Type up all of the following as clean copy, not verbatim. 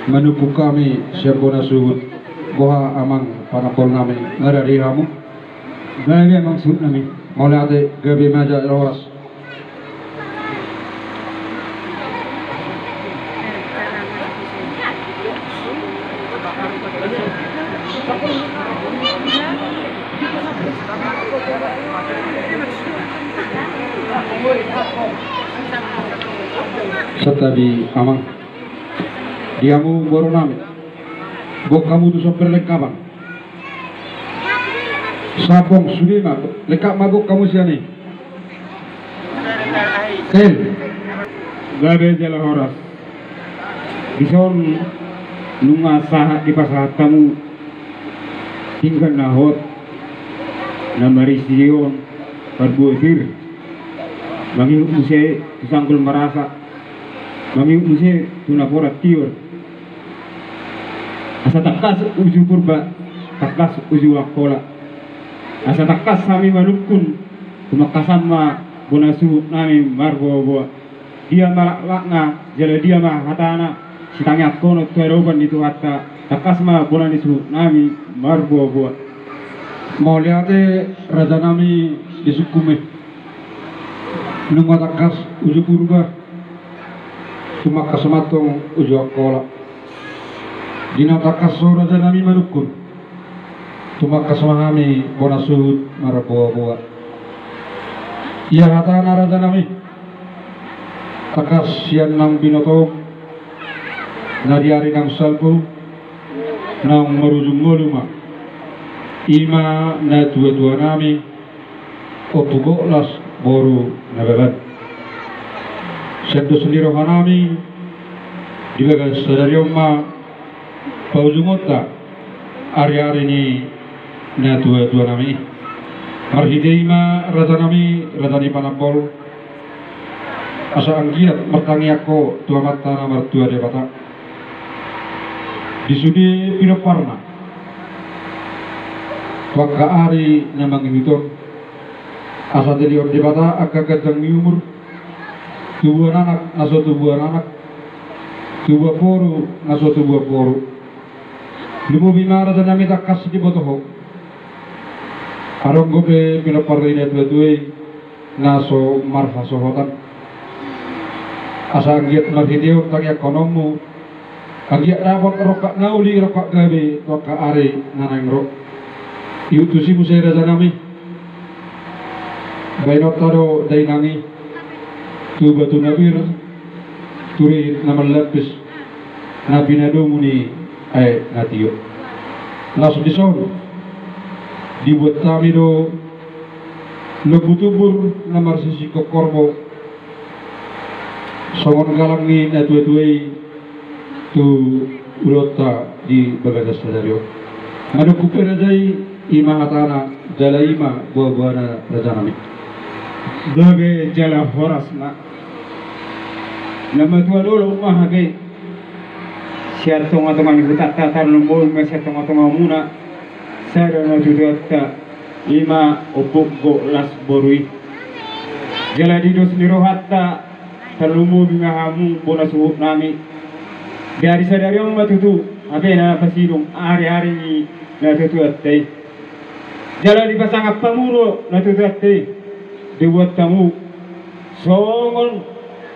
menuku kami siapona suhut boha amang panapol nami ngarari hamu gabi amang suhut nami mulai ade gabi maja roras setabi amang diamu baru nami bok kamu tu sopir lekabang sapong sudima lekap mabuk kamu siani kel gabe jala horas bison nunga sahat di pasahat kamu tinggal nahot namari sion perbuatir mangi muse sanggul merasa mangi muse tunapora tiur asa takas uju purba takas uju wakola asa takas sami manukun kumakasan ma bonasu nami marbo dia malakna jala dia ma hatana sitangnya kono teroban itu hatta takas ma bonanisu nami marbo mau lihat raja nami disukume nunggu takas uju purba cuma kasamatong uju wakola dina takaso raja nami manukun tuma kasmahami bona suhut maraboa iya hatana raja nami takas sian nang binoto nadiari nang salbu nang marujung moluma ima na dua nami opugo las boru nababat sendo sendiri hanami dibaga sadari oma paujungota ari-ari ni na dua nami marhideima raja nami raja ni panapol asa anggiat mertangi ako tua mata nomor 2 debata disudi pinoparna waka ari namang imiton asa delior debata akka gadang umur tubuh anak naso tubuh anak tubuh poru naso tubuh poru lumo bimara dan nami takas di botoho arong gobe pinoparna dua-dua naso marfa sohotan asa anggiat marhideo tagi ekonomu anggiat rapot rokak nauli rokak gabe rokak are nanang rok iutusi musai raja nami bainot tado dainangi tu batu nabir turi namal lapis nabi nado muni natiyo langsung dison dibuat kami do lebutubur namar sisi kokorbo songon galangi na dua-duai tu ulota di bagadas sadario manukupe rajai ima hatana jala ima buah-buahna raja nami doge jala horas na nama tua dulu mah hage siar tonga-tonga ni buta tatar lumbol me siar tonga-tonga muna sada na judotta ima opuk go las borui jala didos nirohatta terlumu bima hamu bona suhut nami dari sadari yang matutu abe na pasidong hari-hari ni na tutu atte jala di pasang apa muro na tutu atte dibuat tamu songon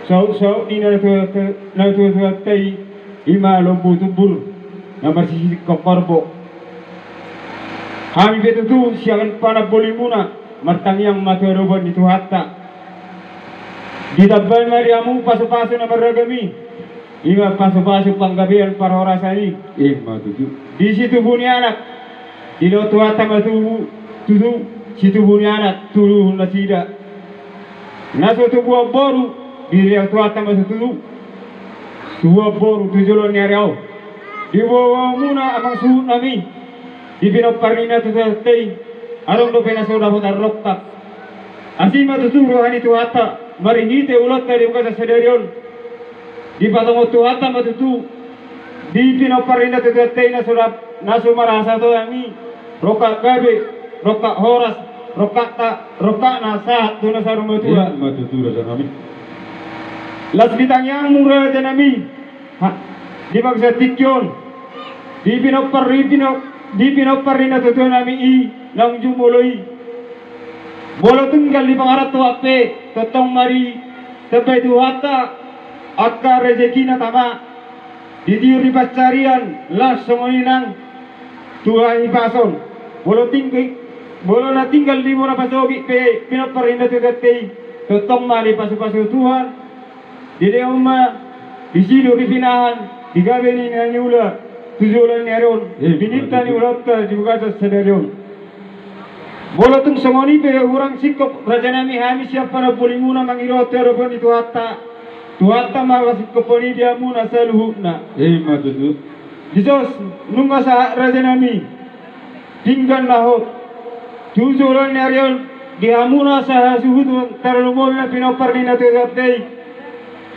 sau di na tutu atte ima lombu tubur nomor sisi kokorbo kami betutu siakan pana bolimuna martang yang matuaroban itu hatta di tabal mariamu pasu-pasu na maragami ima pasu-pasu panggabian para orasani matutu di situ buni anak di lotu hatta matu tutu situ buni anak tulu nasida naso tubuh boru di lotu hatta matu tutu tubuh boru tujulon nyariau di bawah muna amang suhut nami di pinoparnina tutu tei arong do pena soda hotar roktak asima tutu rohani tu hatta marinite ulat dari ukasa sadarion di patongo tu hatta matutu di pinoparnina tutu tei na soda nasu marasa to ami rokak gabe rokak horas rokak na sahat tu na sarung matutu rasa nami las bitang yang murah janami di magsa tikyon di pinopar na tutuan namin i ng jumuloy bolo tunggal di pangarap to ape totong mari sabay duhata akka rezeki na tama di diuri pascarian las songoninang tuhay pason bolo na tinggal di muna pasogi pe pinopar na tugatay totong mari pasu-pasu Tuhan di leoma di sino di pinahan di gabi ni nanyula tujulan ni aron binita ni ulata di bukasa sederyon bolo tung songoni pe urang sikop raja nami hami siapa na bulimuna mangiro teropon itu hatta mawas koponi dia muna saluhuna matutu disos nunga sa raja nami tinggal nahot tujulan ni aron di amuna sa suhutu tarlumol na pinopar ni natugatay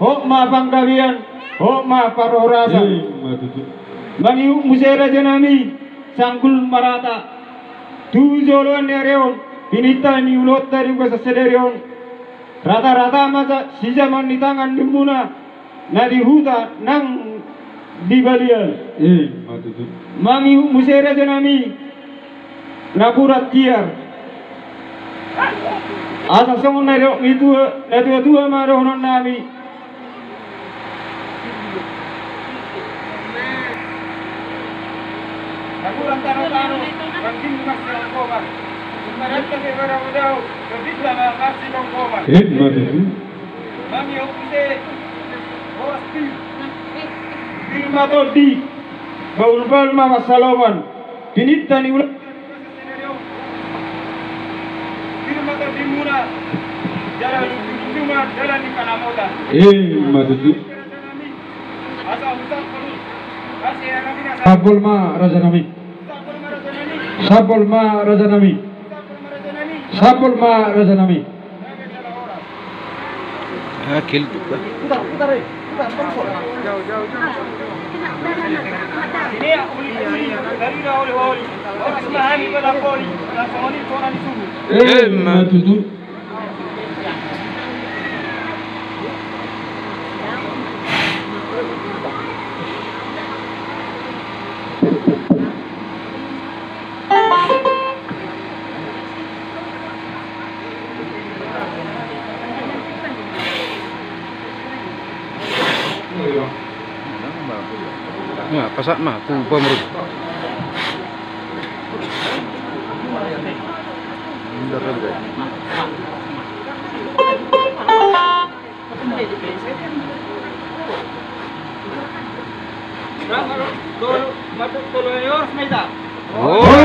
ho ma panggabian ho ma parorasa matutu mangiu musera janami sanggul marata tujolon nereon pinita ni ulot dari gua sedereon rata-rata masa si zaman di tangan dimuna nadi huta nang di balian matutu mangiu musera janami napurat tiar asa songon nereo itu tua maronon nami napurat tano Ranting mas dalam kobar, kemarin kami berawal lebih lama masih dalam kobar. matutu Kami opsi, hosti, film atau di, baul mama Saloman, pinita ni ulat. Film atau di muna, jalan cuma jalan di Kanamoda. matutu Asal usah perlu, kasih kami nasi. Sabol ma raja nami Sabol ma raja nami Sabol ma raja nami Kill juga. Ini aku beli dari dahulu. Orang semahami pada poli, langsung ini orang disuruh. matutu Ya, pasak mah tu pemerut. Oh,